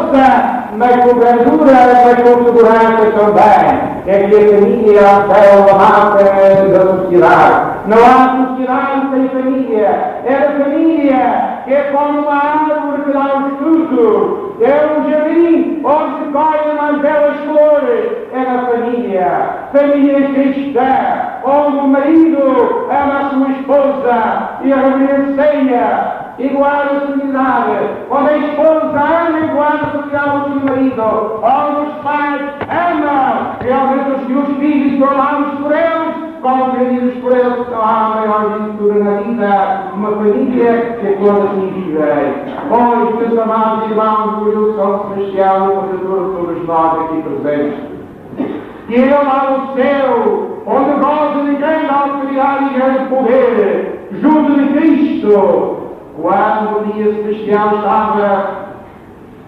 força, mas com brandura, mas com segurança também. É que a família é a marca da sociedade. Não há sociedade sem família. É a família que é como uma árvore que dá os frutos. É um jardim onde se colhem as belas flores. É na família. Família cristã, onde o marido ama a sua esposa e a reverencia e guarda a sociedade, onde a esposa ama e guarda a sociedade do seu marido, onde os pais amam realmente os seus filhos, são amados por eles, como queridos por eles. Não há maior ventura na vida de uma família que todas assim vivem. Pois, meus amados irmãos, glorioso São Sebastião, o protetor de todos nós aqui presentes, que ele lá no céu, onde goza de grande autoridade e grande poder, junto de Cristo, quando o dia Sebastião estava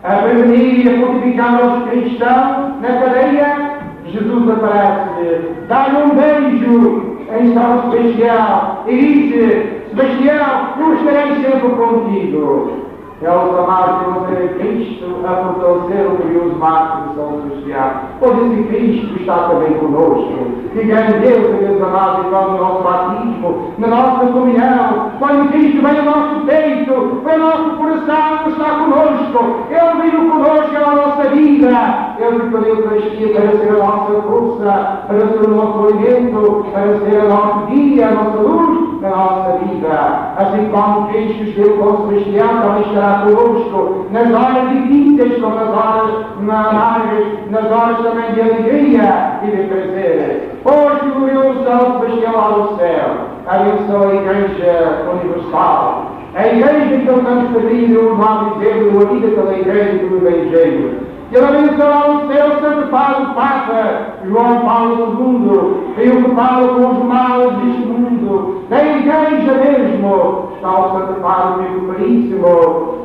a prevenir e a fortificar os cristãos na cadeia, Jesus aparece-lhe, dá-lhe um beijo em São Sebastião e diz: Sebastião, eu estarei sempre contigo. É os amados que vão ter Cristo a fortalecer o glorioso mártir de São Sebastião. Pois esse Cristo está também conosco. Que grande Deus, meus amados irmãos, no nosso batismo, na nossa comunhão, quando Cristo vem ao nosso peito, vem ao nosso coração, está conosco. Ele veio conosco na nossa vida. Ele veio para a Eucaristia para ser a nossa força, para ser o nosso alimento, para ser o nosso dia, a nossa luz na nossa vida. Assim como Cristo esteve com Sebastião, também estará conosco nas horas difíceis, como nas horas amargas, nas horas também de alegria e de prazer. Hoje, glorioso São Sebastião lá no céu, abençoa a Igreja Universal, a Igreja que ele tanto sabia, o mal dizer, a vida pela Igreja do Evangelho. Ele abençoa lá no céu o Santo Padre, o Papa João Paulo II, preocupado com os males deste mundo, da Igreja mesmo. Está o Santo Padre Amigo Caríssimo,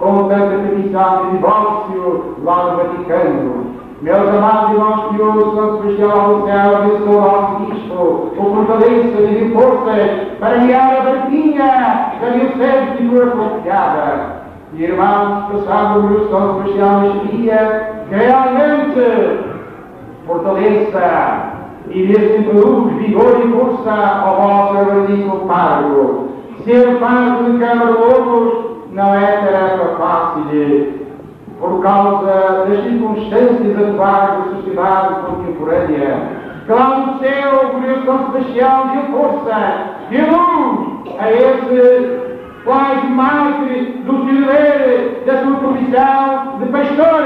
com tanta petição de divórcio lá no Vaticano. Meus amados irmãos, que o Santo Sebastião lá no céu abençoa o nosso Bispo, o fortaleça e dê forças para guiar a barquinha da diocese de figura confiada. E irmãos, passado o meu São Sebastião neste dia, realmente fortaleça e dê luz, vigor e força ao vosso erudito pároco. Ser pároco de Câmara de Lobos não é tarefa fácil, por causa das circunstâncias atuais da sociedade contemporânea. Que lá no céu, o meu São Sebastião dê força, dê luz a esse quase mártir do seu dever, da sua comissão de pastor,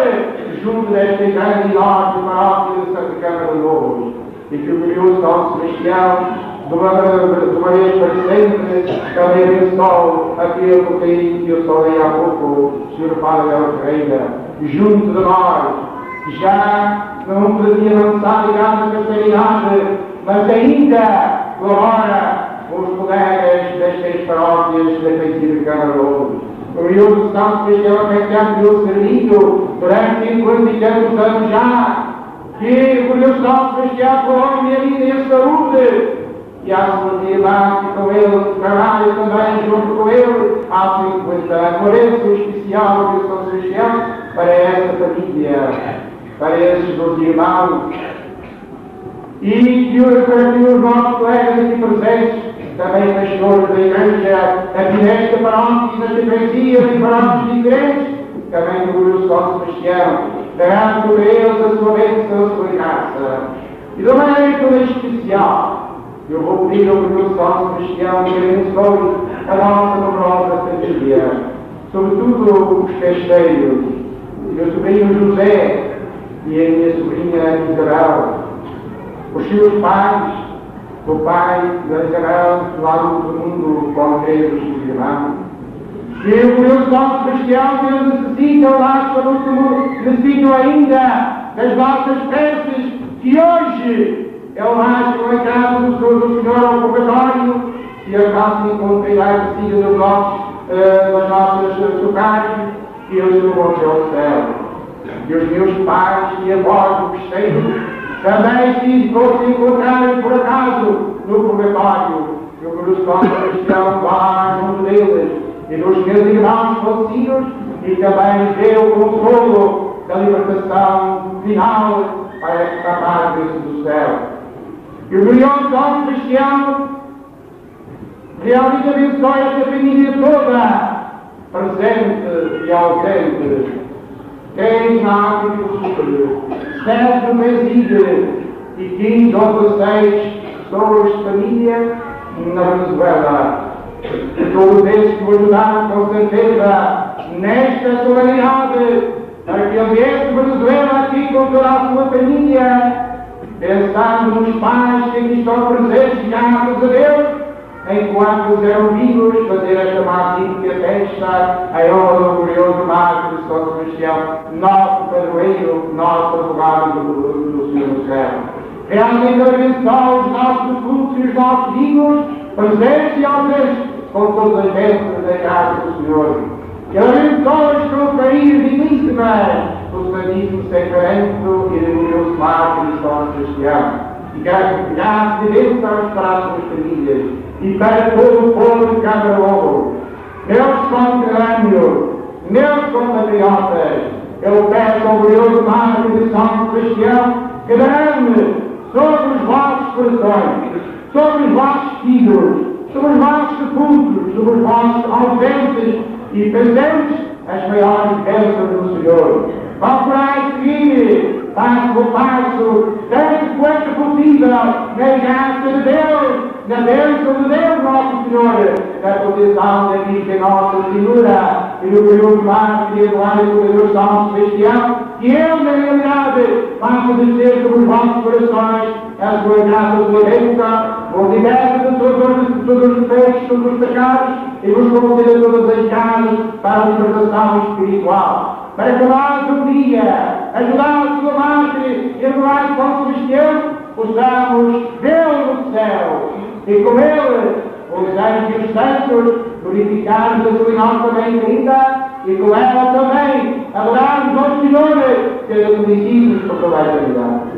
junto desta grande e enorme paróquia de Santa Câmara de Lobos. E que o glorioso São Sebastião, de uma vez para sempre, também abençoe aquele que eu falei há pouco, o Sr. Padre Abel Ferreira, junto de nós, já não podia avançar, digamos, a caridade, mas ainda, agora, os colegas destas paróquias da Feiticeira de Câmara de Lobos. O glorioso São Sebastião tem o serviço durante 50 e tantos anos já, que o glorioso São Sebastião prolonga a minha vida e a saúde. E há uma irmã que com ele trabalha também junto com ele há 50 anos. Por isso, o especial do glorioso São Sebastião para essa família, para esses dois irmãos. E que os nossos colegas aqui presentes, também pastores da Igreja, aqui nesta paróquia, nas freguesias e paróquias diferentes, também do glorioso São Sebastião, dará sobre eles a sua bênção, a sua graça. E de uma maneira toda especial, eu vou pedir ao glorioso São Sebastião que abençoe a nossa numerosa família, sobretudo os festeiros, o meu sobrinho José e a minha sobrinha Isabel, os seus pais, o pai da Isabel, lá do outro mundo, com três dos seus irmãos. E o glorioso São Sebastião, que eles necessitam lá para o outro mundo, necessitam ainda das vossas preces, que hoje é o mais que em casa do Senhor ao purgatório, e a casa se encontrará precisa das nossas tocagens, e eles não vão ao céu. E os meus pais e avós do Cristeiro, também se encontrarem por acaso no purgatório, e o glorioso São Sebastião vai junto deles, e dos meus irmãos falecidos, e também dê o consolo da oração final para escapar do céu. E o glorioso Dom Cristiano realmente abençoa esta família toda, presente e ausente. 3 na África do Sul, 7 no Brasil e 15 ou 16 pessoas de família na Venezuela. E todos esses que me ajudaram com certeza nesta solenidade para que ele viesse de Venezuela aqui com toda a sua família, pensando nos pais que aqui estão presentes, graças a Deus, enquanto eles eram vivos, fazer esta magnífica festa em honra do glorioso mártir de São Sebastião, nosso padroeiro, nosso advogado do Senhor do Céu. Realmente abençoa os nossos cultos e os nossos vivos, presentes e ausentes, com todas as bênçãos da graça do Senhor. Que abençoa-os com o carinho divíssima do Santíssimo Sacramento e do glorioso mártir de São Sebastião. E graças e bênçãos para as suas famílias e para todo o povo de cada lobo. Meus conterrâneos, meus compatriotas, eu peço ao glorioso mártir de São Sebastião que derrame sobre os vossos corações, sobre os vossos filhos, sobre os vossos sepulcros, sobre os vossos ausentes e presentes, as maiores bênçãos do Senhor. Procurai seguir, passo por passo, tanto quanto possível, na graça de Deus, na bênção de Deus, nosso Senhor, na proteção da Virgem Nossa Senhora e do glorioso mártir Eduardo do Deus São Sebastião, que Ele, na realidade, faça descer sobre os vossos corações a sua graça, a sua bênção, vos liberte de todos os defeitos, todos os pecados e vos conceda todas as graças para a libertação espiritual. Para que nós um dia, ajudados pelo mártir e Eduardo São Sebastião, possamos vê-lo no céu e com ele os anjos e os santos glorificarmos a sua nossa mãe querida e com ela também adorarmos ao Senhor, sendo conhecidos por toda a eternidade.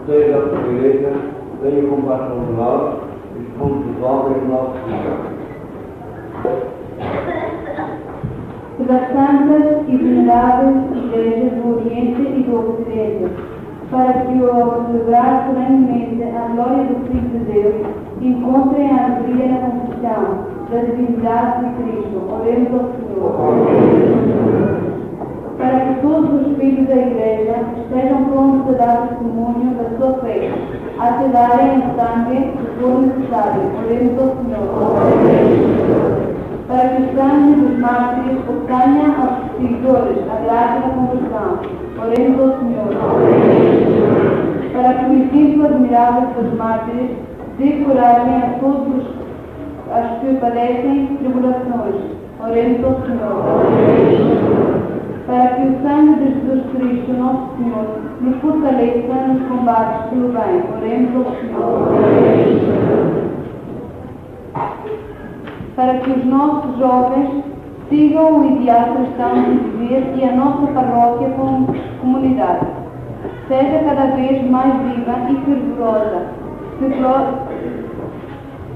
Seja a sua igreja, tenha compaixão de nós, expulse os homens do nosso Senhor. Pelas santas e veneráveis igrejas do Oriente e do Ocidente, para que, ao celebrar solenemente a glória do Filho de Deus, encontrem a alegria na confissão da divindade de Cristo. Oremos ao Senhor. Para que todos os filhos da Igreja estejam prontos a dar testemunho da sua fé, a se darem o sangue se for necessário. Oremos ao Senhor. Para que o sangue dos mártires obtenha aos perseguidores a graça da conversão. Oremos ao Senhor. Para que o ensino admirável dos mártires dê coragem a todos os que padecem tribulações. Oremos ao Senhor. Para que o sangue de Jesus Cristo, nosso Senhor, nos fortaleça nos combates pelo bem. Oremos ao Senhor. para que os nossos jovens sigam o ideal cristão de viver e a nossa paróquia como comunidade seja cada vez mais viva e fervorosa,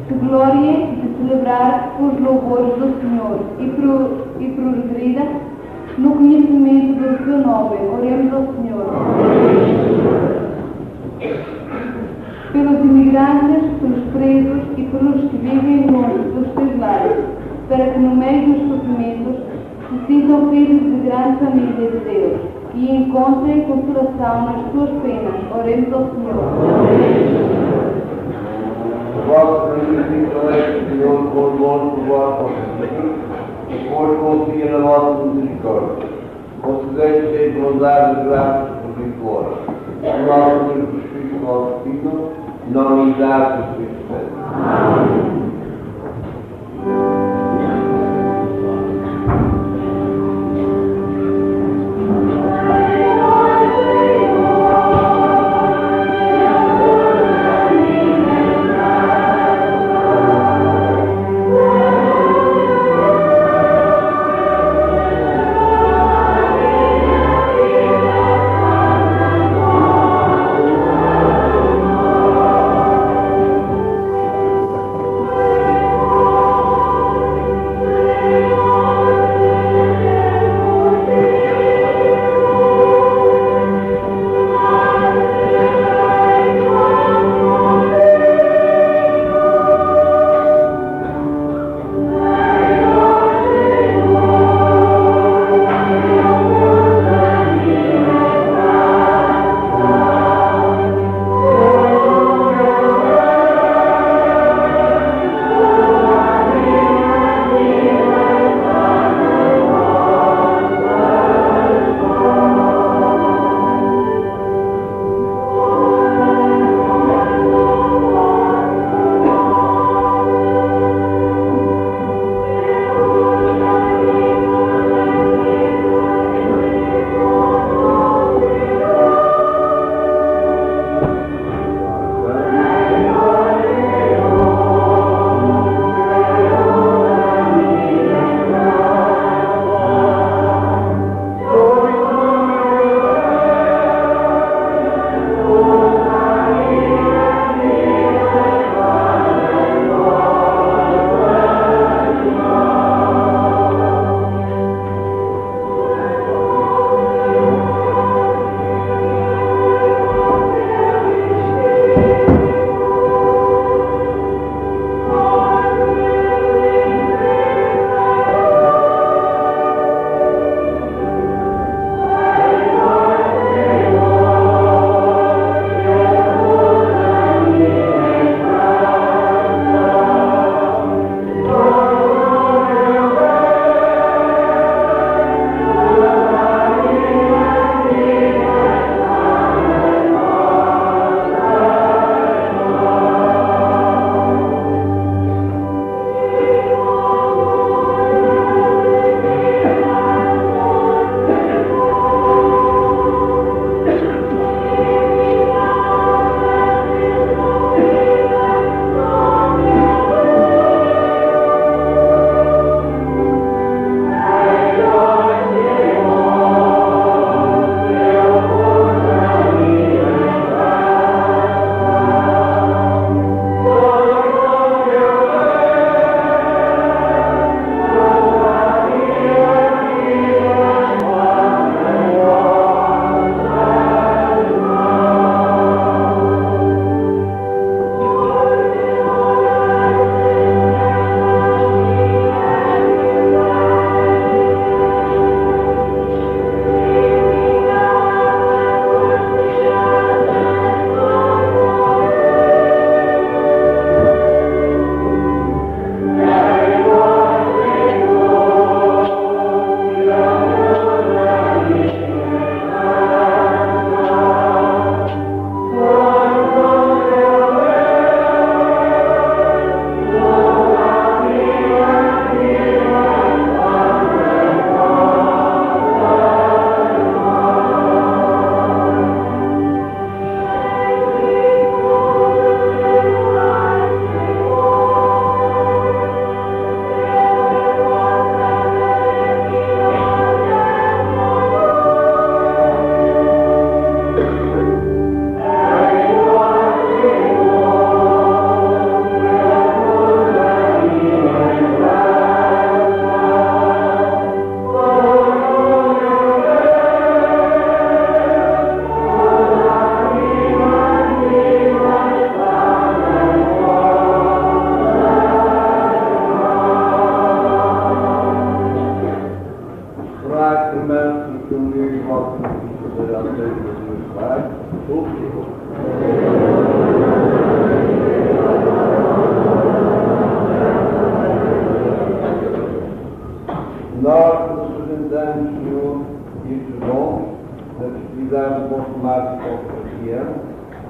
se glorie de celebrar os louvores do Senhor e progrida no conhecimento do seu nome. Oremos ao Senhor. Pelos imigrantes, pelos presos e pelos que vivem longe dos seus lares, para que no meio dos sofrimentos se sintam filhos de grande família de Deus e encontrem consolação nas suas penas. Oremos ao Senhor. Vossa Santíssima Senhor, convosco o vosso Espírito, depois confia na vossa misericórdia. Concedei cheio de bondade e graça perpetuosa. O nosso Deus Cristo, nosso Filho, na unidade do Espírito Santo. Amém.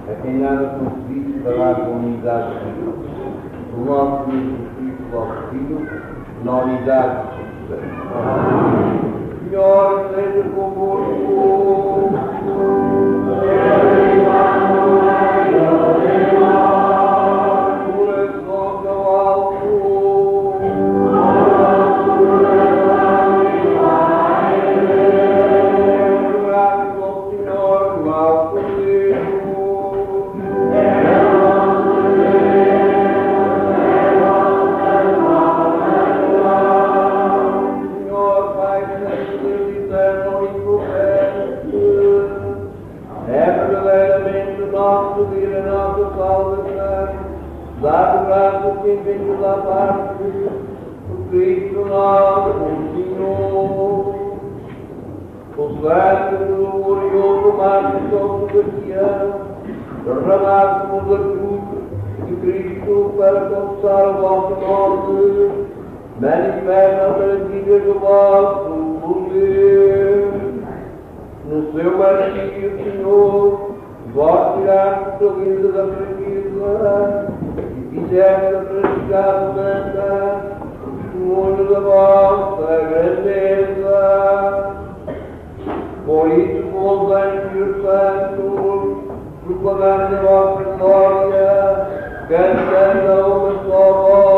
a quem nada consegui para a comunidade de Deus. O nosso Jesus Cristo, nosso Filho, na unidade de Deus. Senhor, seja convosco. Dá graças que vem da parte do Cristo nosso Senhor. O santo do glorioso Marco Cristiano, derramado da cruz de Cristo para confessar o vosso nome, manifesta as maravilhas do vosso poder. No seu martírio, Senhor, vós tiraste a vida da fraqueza, fizeste a praticar santa, o testemunho da vossa grandeza. Por isso, com os anjos e os santos, proclamando a vossa glória, cantando a uma só voz.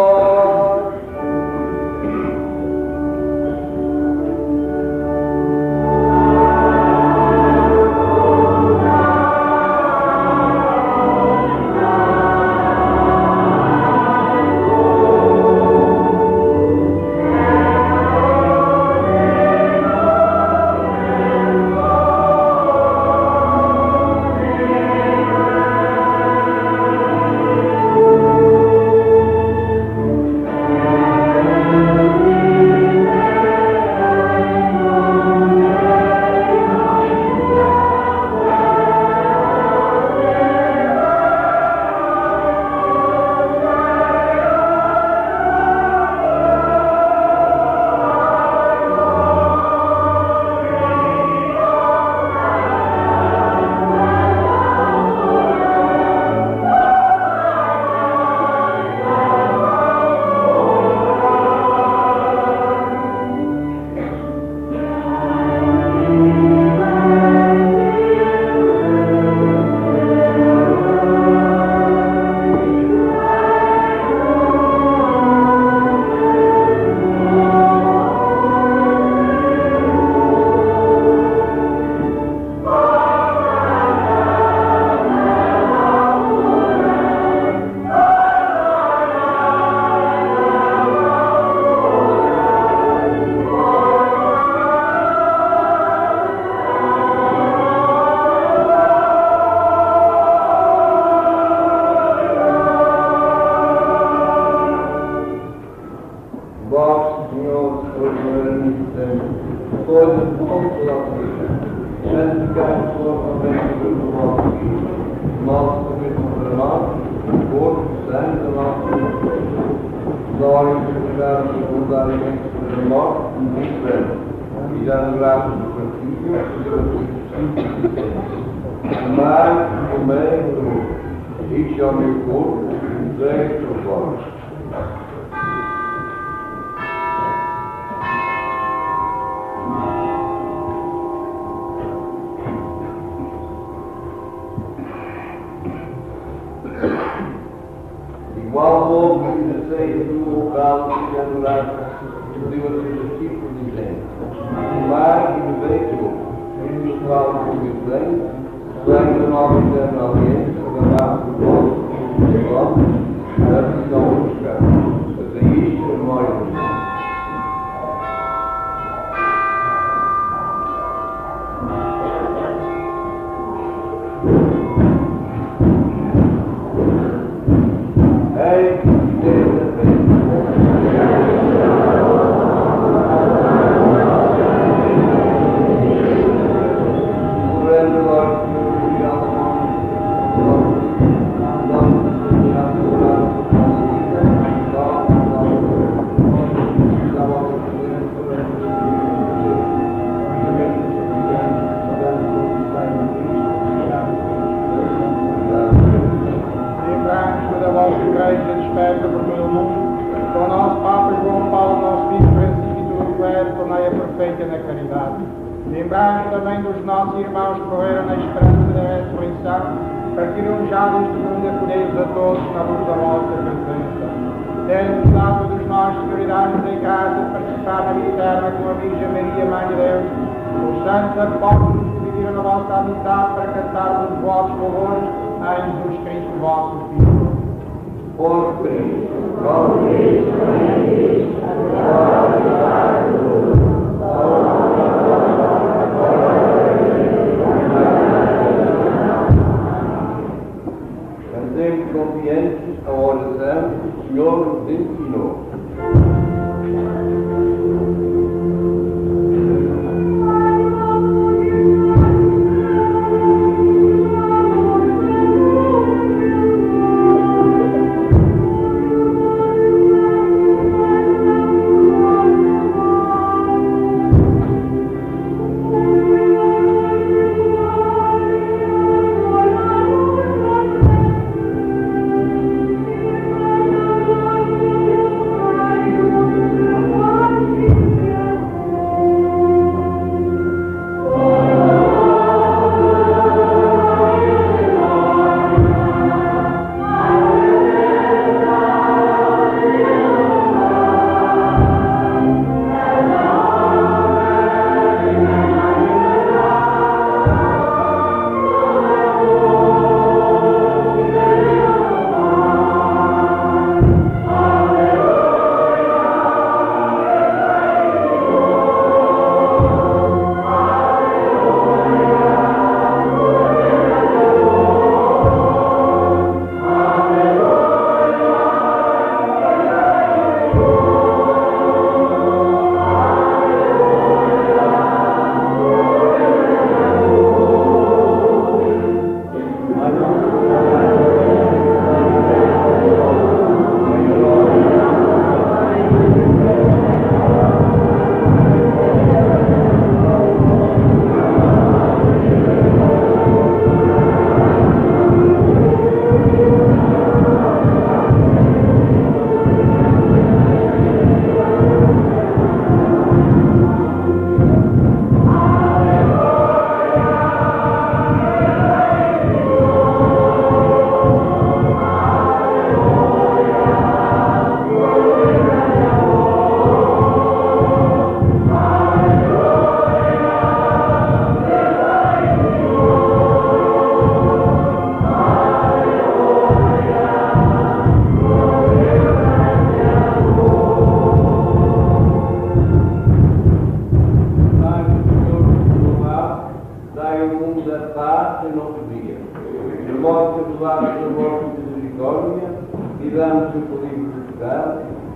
feita na caridade. Lembrai-nos também dos nossos irmãos que morreram na esperança da ressurreição, partiram já deste mundo, acolhei-os a todos na luz da vossa presença. Tendo dado dos nossos prioridades em casa de participar na vida eterna com a Virgem Maria, Mãe de Deus, os santos apóstolos que viveram na vossa amizade para cantar os vossos louvores em Jesus Cristo, vosso Filho. Por Cristo, cantemos confiantes a oração que o Senhor nos ensinou.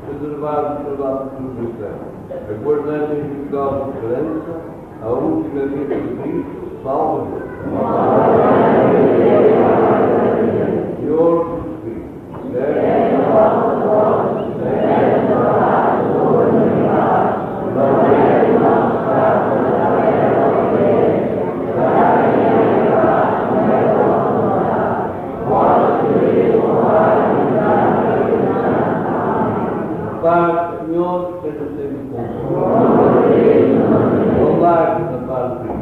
Preservados pela nossa proteção, aguardando em jubilosa esperança a última vida de Cristo, Salvador. Senhor Jesus Cristo, serve a nossa voz, serve a nossa dor, não é o nosso caso, não é o que dá-lhe a graça, não é o nosso orar, pode ser o orar e dar-lhe Pai, Senhor, seja sempre contigo. Olá, da paz de Cristo.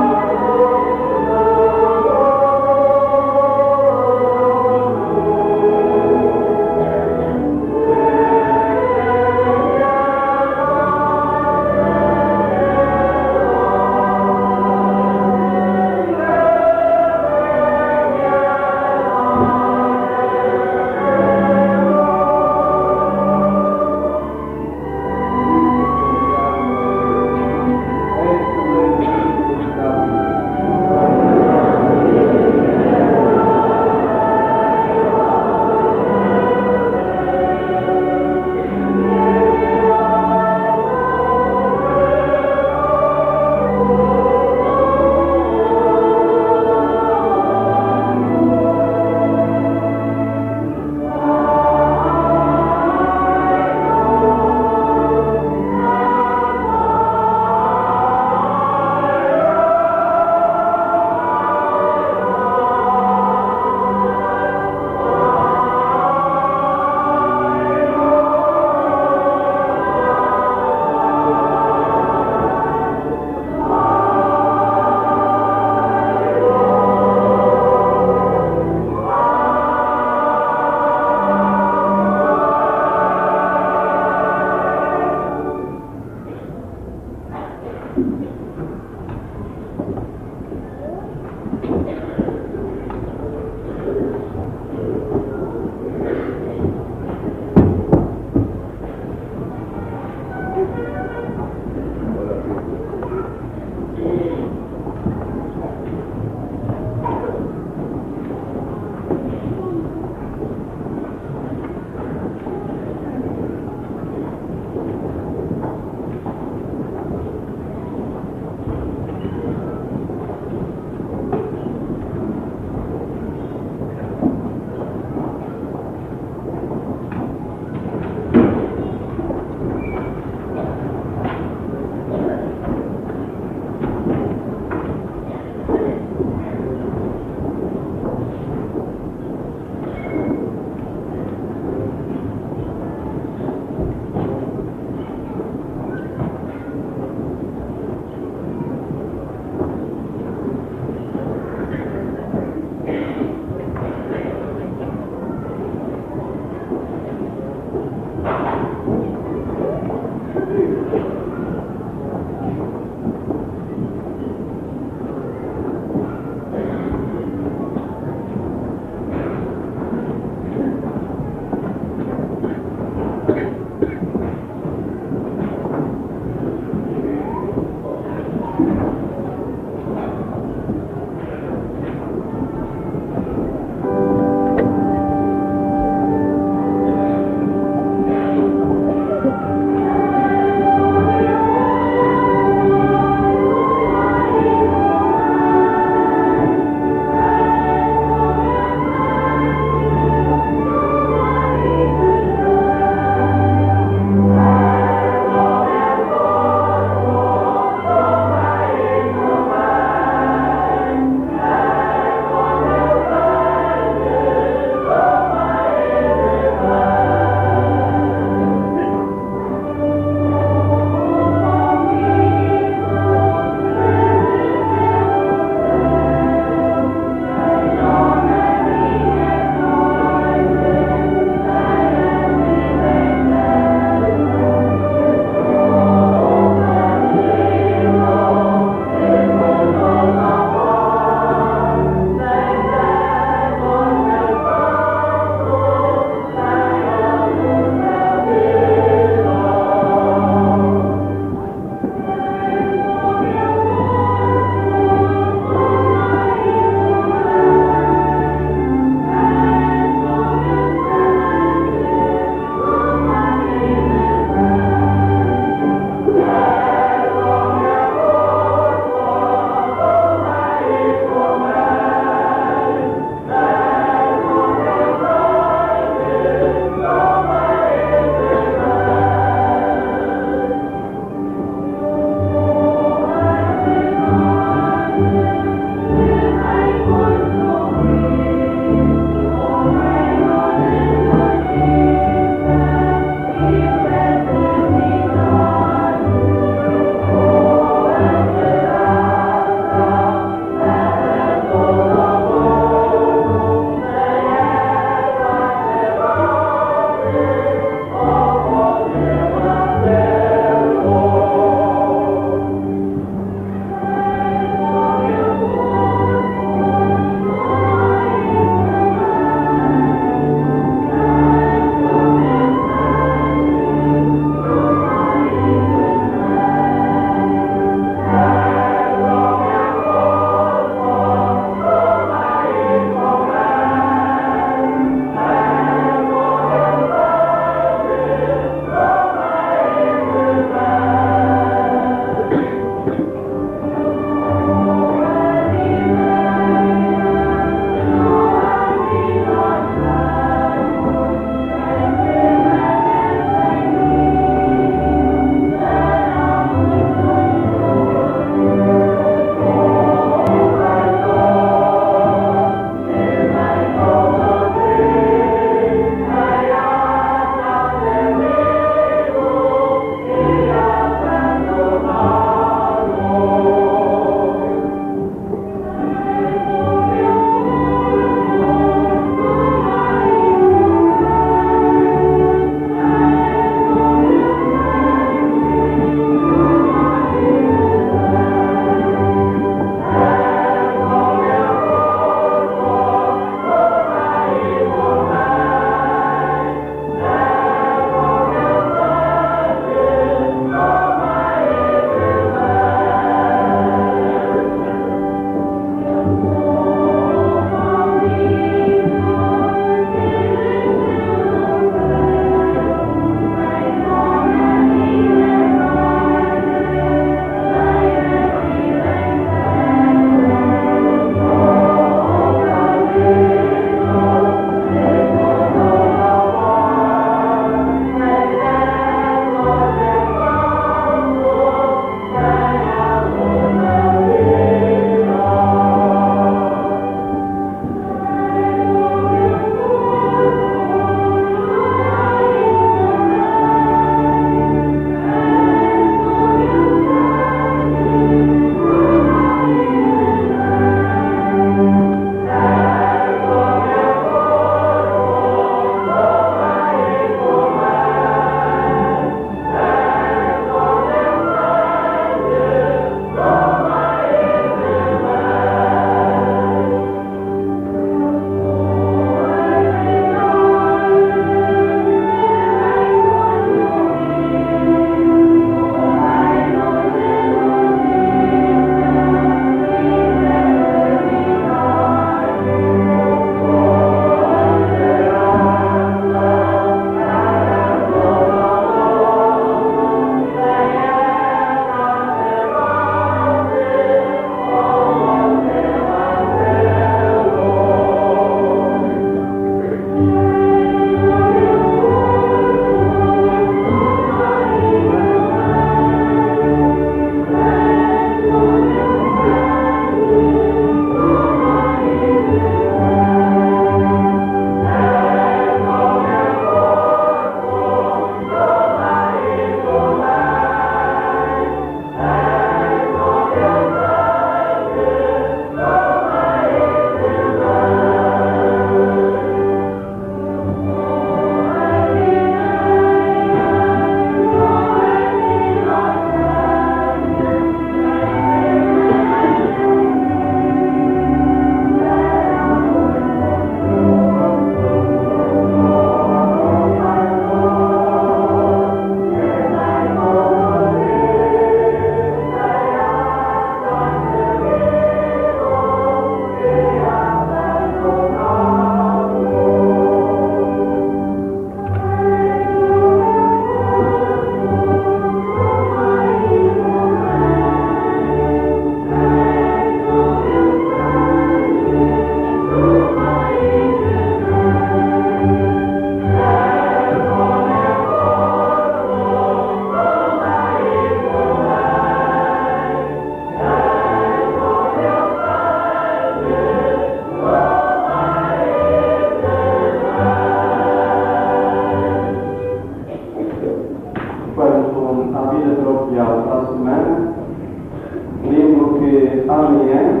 amanhã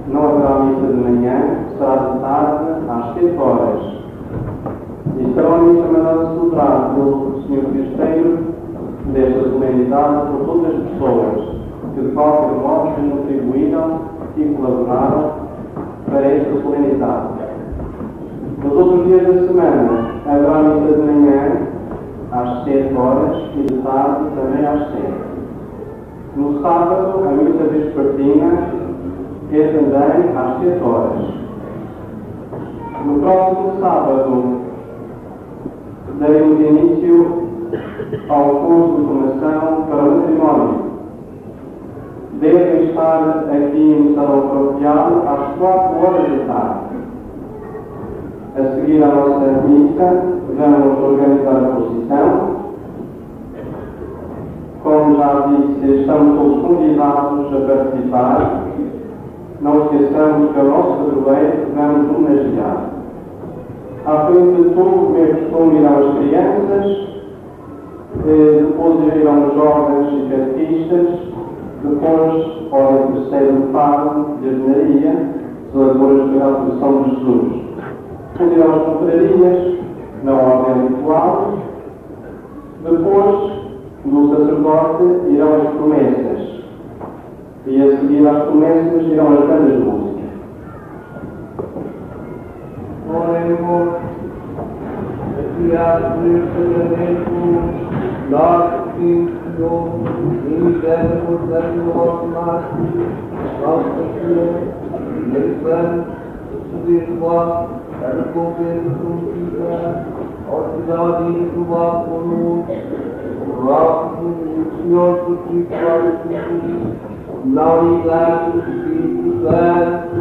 não haverá missa de manhã, será de tarde às 7 horas. E será uma missa mandada celebrar pelo Sr. Cristeiro desta solenidade por todas as pessoas que de qualquer modo contribuíram e colaboraram para esta solenidade. Nos outros dias da semana haverá missa de manhã às 7 horas e de tarde também às 7. No sábado, a missa vespertina é também às 7 horas. No próximo sábado, daremos início ao curso de formação para o matrimónio. Devem estar aqui no salão paroquial às 4 horas da tarde. A seguir a nossa missa, vamos organizar a procissão. Como já disse, estamos todos convidados a participar. Não esqueçamos que o nosso padroeiro vamos homenagear. À frente de tudo, como é costume, irão as crianças, depois irão os jovens e catequistas, depois, ao terceiro fado de Maria, celebradores pela procissão de Jesus. Depois irão as confrarias, na ordem habitual. Depois, do sacerdote, irão as promessas. E a seguir às promessas irão as bandas de música. Oremos, criados neste sacramento, nós que Senhor, imitaremos o nosso Mártir, nosso Senhor, merecemos subir de vós, a recompensa prometida, ao cidade do vosso amor, o nosso Senhor por Cristo nosso Jesus, na unidade do Espírito Santo.